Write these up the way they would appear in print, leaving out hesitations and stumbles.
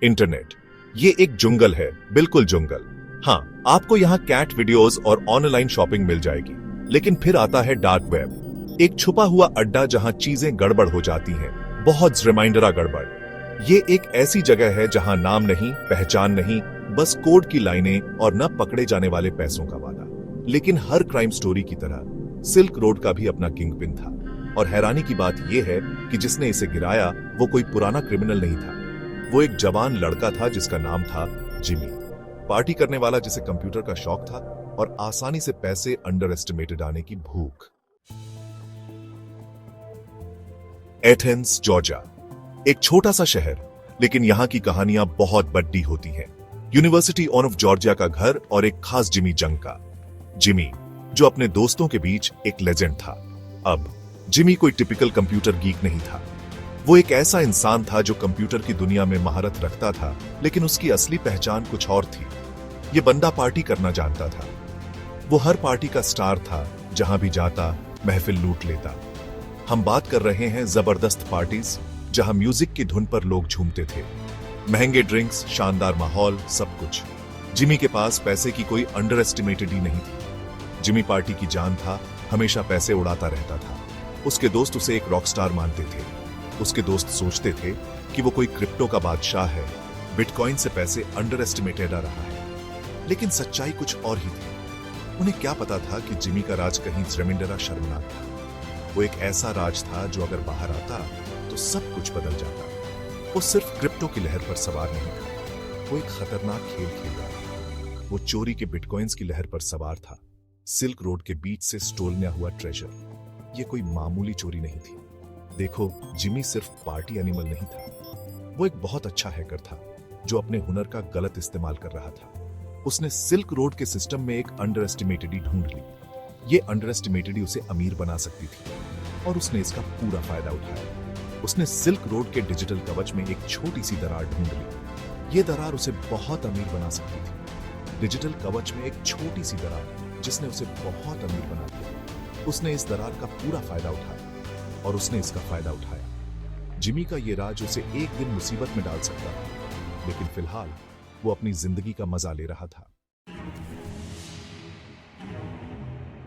Internet ये एक जंगल है, बिल्कुल जंगल। हाँ, आपको यहाँ कैट वीडियोस और ऑनलाइन शॉपिंग मिल जाएगी, लेकिन फिर आता है डार्क वेब, एक छुपा हुआ अड्डा जहाँ चीजें गड़बड़ हो जाती हैं, बहुत रिमाइंडरा गड़बड़। ये एक ऐसी जगह है जहाँ नाम नहीं, पहचान नहीं, बस कोड की लाइनें और न पकड़े जाने वाले पैसों का वादा। लेकिन हर क्राइम स्टोरी की तरह सिल्क रोड का भी अपना किंगपिन था, और हैरानी की बात यह है कि जिसने इसे गिराया वो कोई पुराना क्रिमिनल नहीं था। वो एक जवान लड़का था जिसका नाम था जिमी, पार्टी करने वाला जिसे कंप्यूटर का शौक था और आसानी से पैसे अंडर एस्टिमेटेड आने की भूख। एथेंस, जॉर्जिया, एक छोटा सा शहर, लेकिन यहां की कहानियां बहुत बड़ी होती हैं। यूनिवर्सिटी ऑफ जॉर्जिया का घर और एक खास जिमी जंग का। जिमी, जो अपने दोस्तों के बीच एक लेजेंड था। अब जिमी कोई टिपिकल कंप्यूटर गीक नहीं था। वो एक ऐसा इंसान था जो कंप्यूटर की दुनिया में महारत रखता था, लेकिन उसकी असली पहचान कुछ और थी। ये बंदा पार्टी करना जानता था। वो हर पार्टी का स्टार था, जहां भी जाता महफिल लूट लेता। हम बात कर रहे हैं जबरदस्त पार्टीज, जहां म्यूजिक की धुन पर लोग झूमते थे, महंगे ड्रिंक्स, शानदार माहौल, सब कुछ। जिमी के पास पैसे की कोई अंडर एस्टिमेटेड ही नहीं थी। जिमी पार्टी की जान था, हमेशा पैसे उड़ाता रहता था। उसके दोस्त उसे एक रॉकस्टार मानते थे। उसके दोस्त सोचते थे कि वो कोई क्रिप्टो का बादशाह है, बिटकॉइन से पैसे अंडर एस्टिमेटेड आ रहा है। लेकिन सच्चाई कुछ और ही थी। उन्हें क्या पता था कि जिमी का राज कहीं जमींदारा शर्मनाक था। वो एक ऐसा राज था जो अगर बाहर आता तो सब कुछ बदल जाता। वो सिर्फ क्रिप्टो की लहर पर सवार नहीं था, वो एक खतरनाक खेल खेल रहा था। वो चोरी के बिटकॉइंस की लहर पर सवार था, सिल्क रोड के बीच से स्टोलना हुआ ट्रेजर। ये कोई मामूली चोरी नहीं थी। देखो, जिमी सिर्फ पार्टी एनिमल नहीं था, वो एक बहुत अच्छा हैकर था जो अपने हुनर का गलत इस्तेमाल कर रहा था। उसने सिल्क रोड के सिस्टम में एक अंडर एस्टिमेटेड ढूंढ ली। ये अंडर एस्टिमेटेड उसे अमीर बना सकती थी, और उसने इसका पूरा फायदा उठाया। उसने सिल्क रोड के डिजिटल कवच में एक छोटी सी दरार ढूंढ ली। ये दरार उसे बहुत अमीर बना सकती थी। डिजिटल कवच में एक छोटी सी दरार जिसने उसे बहुत अमीर बना दिया। उसने इस दरार का पूरा फायदा उठाया, और उसने इसका फायदा उठाया। जिमी का ये राज उसे एक दिन मुसीबत में डाल सकता था, लेकिन फिलहाल वो अपनी जिंदगी का मजा ले रहा था।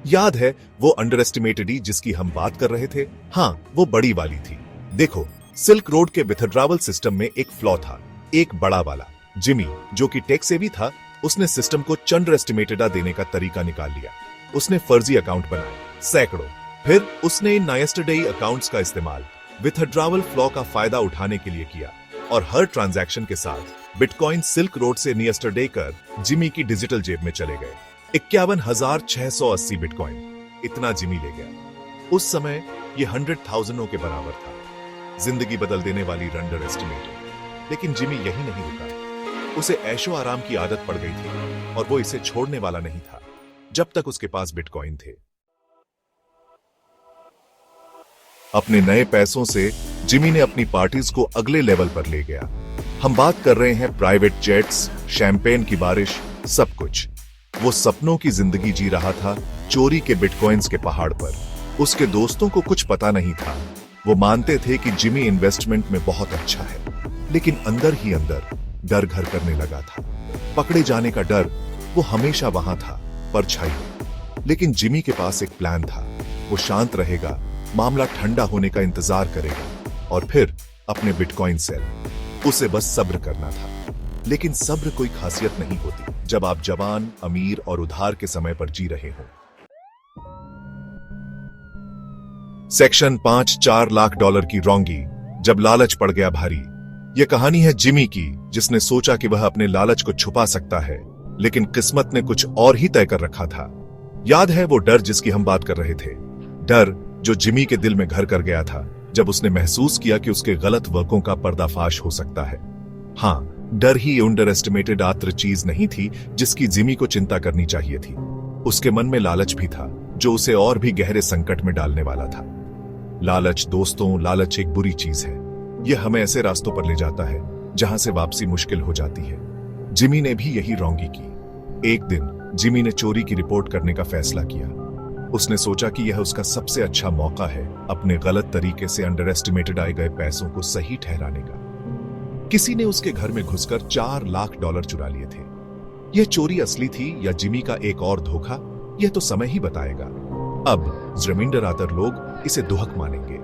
याद है वो अंडर एस्टिमेटेड जिसकी हम बात कर रहे थे? हाँ, वो बड़ी वाली थी। देखो, सिल्क रोड के विथड्रावल सिस्टम में एक फ्लॉ था, एक बड़ा वाला। जिमी, जो कि टेक से भी था, उसने सिस्टम को अंडर एस्टिमेटेड देने का तरीका निकाल लिया। उसने फर्जी अकाउंट बनाए, सैकड़ों। फिर उसने इन नायस्टरडे अकाउंट्स का इस्तेमाल विथड्रावल फ्लॉ का फायदा उठाने के लिए किया, और हर ट्रांजैक्शन के साथ बिटकॉइन सिल्क रोड से नियस्टरडे कर जिमी की डिजिटल जेब में चले गए। 51,680 बिटकॉइन, इतना जिमी ले गया। उस समय ये 100,000 के बराबर था। जिंदगी बदल देने वाली अंडर एस्टिमेटेड। लेकिन जिमी यही नहीं रुका। उसे ऐशो आराम की आदत पड़ गई थी, और वो इसे छोड़ने वाला नहीं था जब तक उसके पास बिटकॉइन थे। अपने नए पैसों से जिमी ने अपनी पार्टीज को अगले लेवल पर ले गया। हम बात कर रहे हैं प्राइवेट जेट्स, शैंपेन की बारिश, सब कुछ। वो सपनों की जिंदगी जी रहा था, चोरी के बिटकॉइंस के पहाड़ पर। उसके दोस्तों को कुछ पता नहीं था। वो मानते थे कि जिमी इन्वेस्टमेंट में बहुत अच्छा है, लेकिन अंदर ही अंदर डर घर करने लगा था। पकड़े जाने का डर, वो हमेशा वहां था, परछाई में। लेकिन जिमी के पास एक प्लान था। वो शांत रहेगा, मामला ठंडा होने का इंतजार करेगा, और फिर अपने बिटकॉइन सेल। उसे बस सब्र करना था। लेकिन सब्र कोई खासियत नहीं होती जब आप जवान, अमीर और उधार के समय पर जी रहे हो। सेक्शन 5, $4 लाख की रोंगी, जब लालच पड़ गया भारी। यह कहानी है जिमी की, जिसने सोचा कि वह अपने लालच को छुपा सकता है, लेकिन किस्मत ने कुछ और ही तय कर रखा था। याद है वो डर जिसकी हम बात कर रहे थे? डर जो जिमी के दिल में घर कर गया था जब उसने महसूस किया कि उसके गलत वर्कों का पर्दाफाश हो सकता है। हाँ, डर ही अंडर एस्टिमेटेड आत्र चीज नहीं थी जिसकी जिमी को चिंता करनी चाहिए थी। उसके मन में लालच भी था, जो उसे और भी गहरे संकट में डालने वाला था। लालच दोस्तों, लालच एक बुरी चीज है। यह हमें ऐसे रास्तों पर ले जाता है जहां से वापसी मुश्किल हो जाती है। जिमी ने भी यही रोंगी की। एक दिन जिमी ने चोरी की रिपोर्ट करने का फैसला किया। उसने सोचा कि यह उसका सबसे अच्छा मौका है अपने गलत तरीके से अंडर एस्टिमेटेड आए गए पैसों को सही ठहराने का। किसी ने उसके घर में घुसकर $4 लाख चुरा लिए थे। यह चोरी असली थी या जिमी का एक और धोखा, यह तो समय ही बताएगा। अब ज़मींदार लोग इसे दुहक मानेंगे,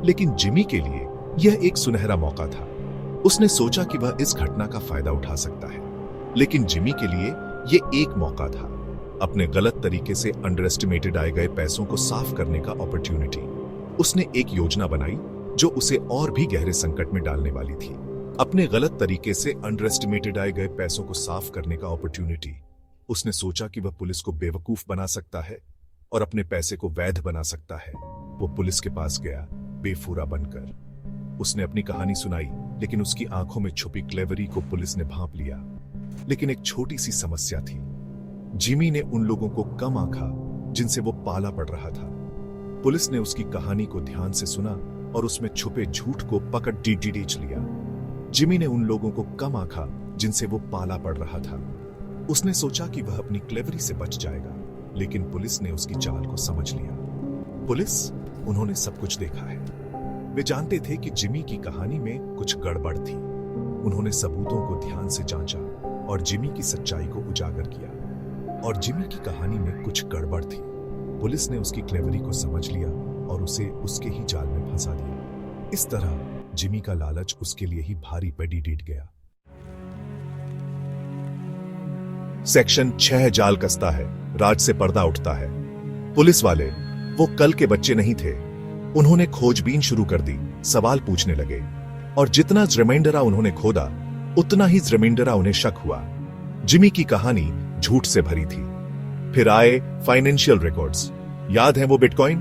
लेकिन जिमी के लिए यह एक सुनहरा मौका था। उसने सोचा कि वह इस घटना का फायदा उठा सकता है, लेकिन जिमी के लिए यह एक मौका था अपने गलत तरीके से अंडर एस्टिमेटेड आए गए पैसों को साफ करने का अपॉर्चुनिटी। उसने एक योजना बनाई जो उसे और भी गहरे संकट में डालने वाली थी। अपने गलत तरीके से अंडर एस्टिमेटेड आए गए पैसों को साफ करने का अपॉर्चुनिटी। उसने सोचा कि वह पुलिस को बेवकूफ बना सकता है और अपने पैसे को वैध बना सकता है। वो पुलिस के पास गया बेफुरा बनकर। उसने अपनी कहानी सुनाई, लेकिन उसकी आंखों में छुपी क्लेवरी को पुलिस ने भांप लिया। लेकिन एक छोटी सी समस्या थी। जिमी ने उन लोगों को कम आंका जिनसे वो पाला पड़ रहा था। पुलिस ने उसकी कहानी को ध्यान से सुना और उसमें छुपे झूठ को पकड़ डीच लिया। जिमी ने उन लोगों को कम आंका जिनसे वो पाला पड़ रहा था। उसने सोचा कि वह अपनी क्लेवरी से बच जाएगा, लेकिन पुलिस ने उसकी चाल को समझ लिया। पुलिस, उन्होंने सब कुछ देखा है। वे जानते थे कि जिमी की कहानी में कुछ गड़बड़ थी। उन्होंने सबूतों को ध्यान से जांचा और जिमी की सच्चाई को उजागर किया। और जिमी की कहानी में कुछ गड़बड़ थी। पुलिस ने उसकी क्लेवरी को समझ लिया और उसे उसके ही जाल में फंसा दिया। इस तरह जिमी का लालच उसके लिए ही भारी पड़ी डीट गया। सेक्शन 6 जाल कसता है, राज से पर्दा उठता है। पुलिस वाले वो कल के बच्चे नहीं थे। उन्होंने खोजबीन शुरू कर दी, सवाल पूछने लगे, और जितना ज़मींदारा उन्होंने खोदा उतना ही ज़मींदारा उन्हें शक हुआ। जिमी की कहानी झूठ से भरी थी। फिर आए फाइनेंशियल रिकॉर्ड्स। याद है वो बिटकॉइन?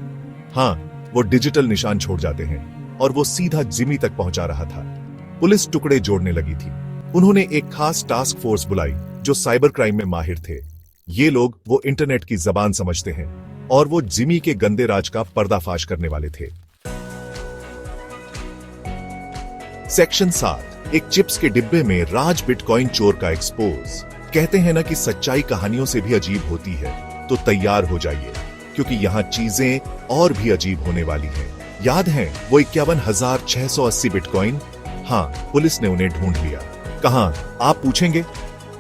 हाँ, वो डिजिटल निशान छोड़ जाते हैं और वो सीधा जिमी तक पहुंचा रहा था। पुलिस टुकड़े जोड़ने लगी थी। उन्होंने एक खास टास्क फोर्स बुलाई जो साइबर क्राइम में माहिर थे। ये लोग वो इंटरनेट की जबान समझते हैं और वो जिमी के गंदे राज का पर्दाफाश करने वाले थे। सेक्शन 7, एक चिप्स के डिब्बे में राज बिटकॉइन चोर का एक्सपोज। कहते हैं ना कि सच्चाई कहानियों से भी अजीब होती है, तो तैयार हो जाइए, क्योंकि यहां चीजें और भी अजीब होने वाली हैं। याद है वो 51,680 बिटकॉइन? हाँ, पुलिस ने उन्हें ढूंढ लिया। कहां, आप पूछेंगे?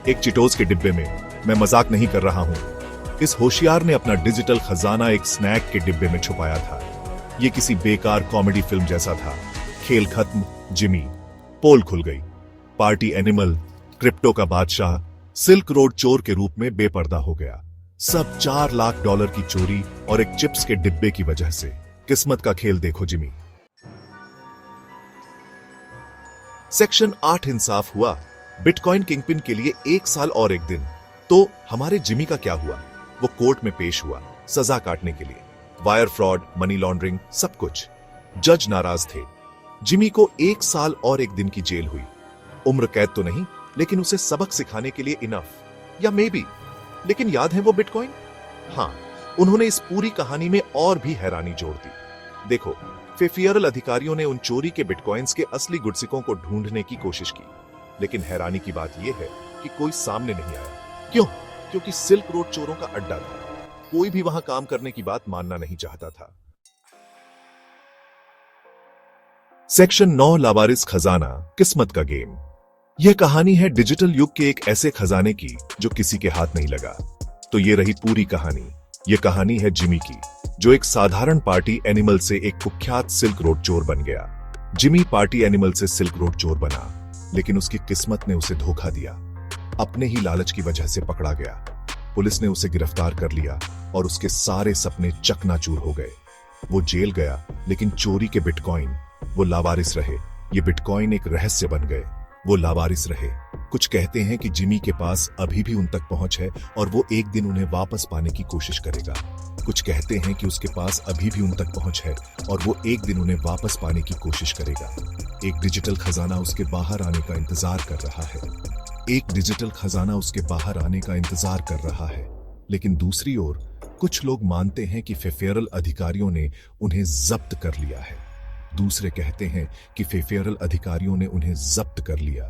एक चिटोस के डिब्बे में। मैं मजाक नहीं कर रहा हूं। इस होशियार ने अपना डिजिटल खजाना एक स्नैक के डिब्बे में छुपाया था। यह किसी बेकार कॉमेडी फिल्म जैसा था। खेल खत्म, जिमी। पोल खुल गई। पार्टी एनिमल, क्रिप्टो का बादशाह, सिल्क रोड चोर के रूप में बेपर्दा हो गया। सब $4 लाख की चोरी और एक चिप्स के डिब्बे की वजह से। किस्मत का खेल देखो जिमी। सेक्शन 8 इंसाफ हुआ। बिटकॉइन किंगपिन के लिए 1 साल और 1 दिन। तो हमारे जिमी का क्या हुआ? वो कोर्ट में पेश हुआ सजा काटने के लिए। वायर फ्रॉड, मनी लॉन्ड्रिंग, सब कुछ। जज नाराज थे। जिमी को 1 साल और 1 दिन की जेल हुई। उम्र कैद तो नहीं, लेकिन उसे सबक सिखाने के लिए इनफ, या मे बी। लेकिन याद है वो बिटकॉइन? हाँ, उन्होंने इस पूरी कहानी में और भी हैरानी जोड़ दी। देखो, फेफियरल अधिकारियों ने उन चोरी के बिटकॉइंस के असली गुडसिकों को ढूंढने की कोशिश की, लेकिन हैरानी की बात यह है कि कोई सामने नहीं आया। क्यों? क्योंकि सिल्क रोड चोरों का अड्डा था। कोई भी वहां काम करने की बात मानना नहीं चाहता था। सेक्शन 9, लावारिस खजाना, किस्मत का गेम। यह कहानी है डिजिटल युग के एक ऐसे खजाने की जो किसी के हाथ नहीं लगा। तो ये रही पूरी कहानी। यह कहानी है जिमी की, जो एक साधारण पार्टी एनिमल से एक कुख्यात सिल्क रोड चोर बन गया। जिमी पार्टी एनिमल से सिल्क रोड चोर बना, लेकिन उसकी किस्मत ने उसे धोखा दिया। अपने ही लालच की वजह से पकड़ा गया। पुलिस ने उसे गिरफ्तार कर लिया और उसके सारे सपने चकनाचूर हो गए। वो जेल गया, लेकिन चोरी के बिटकॉइन, वो लावारिस रहे। ये बिटकॉइन एक रहस्य बन गए। वो लावारिस रहे। कुछ कहते हैं कि जिमी के पास अभी भी उन तक पहुंच है और वो एक दिन उन्हें वापस पाने की कोशिश करेगा। कुछ कहते हैं कि उसके पास अभी भी उन तक पहुंच है और वो एक दिन उन्हें वापस पाने की कोशिश करेगा। एक डिजिटल खजाना उसके बाहर आने का इंतजार कर रहा है। एक डिजिटल खजाना उसके बाहर आने का इंतजार कर रहा है। लेकिन दूसरी ओर कुछ लोग मानते हैं कि फेफेरल अधिकारियों ने उन्हें जब्त कर लिया है। दूसरे कहते हैं कि फेफेरल अधिकारियों ने उन्हें जब्त कर लिया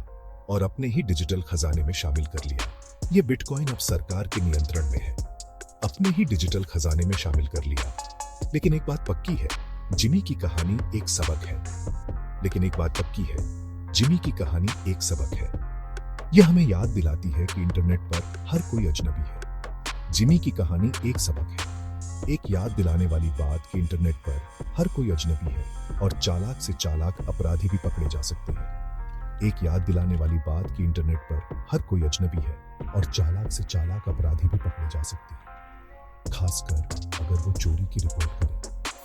और अपने ही डिजिटल खजाने में शामिल कर लिया। यह बिटकॉइन अब सरकार के नियंत्रण में है। अपने ही डिजिटल खजाने में शामिल कर लिया। लेकिन एक बात पक्की है, जिमी की कहानी एक सबक है। लेकिन एक बात पक्की है, जिमी की कहानी एक सबक है। यह हमें याद दिलाती है कि इंटरनेट पर हर कोई अजनबी है। जिमी की कहानी एक सबक है, एक याद दिलाने वाली बात कि इंटरनेट पर हर कोई अजनबी है और चालाक से चालाक अपराधी भी पकड़े जा सकते हैं। एक याद दिलाने वाली बात कि इंटरनेट पर हर कोई अजनबी है और चालाक से चालाक अपराधी भी पकड़े जा सकते हैं। खासकर अगर वो चोरी की रिपोर्ट करे।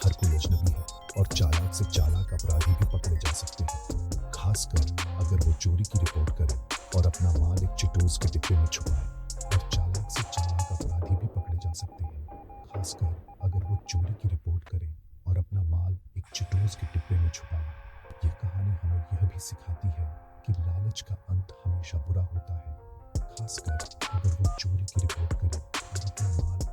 हर कोई अजनबी है और चालाक से चालाक अपराधी भी पकड़े जा सकते हैं। खासकर अगर वो चोरी की रिपोर्ट करे और अपना माल एक चिटोस के डिब्बे में छुपाए और चालाक से चालाक अपराधी भी पकड़े जा सकते हैं। खासकर अगर वो चोरी की रिपोर्ट करे और अपना माल एक चिटोस के डिब्बे में छुपाए। यह कहानी हमें यह भी सिखाती है कि लालच का अंत हमेशा बुरा होता है। खासकर अगर वो चोरी की रिपोर्ट करे और अपना माल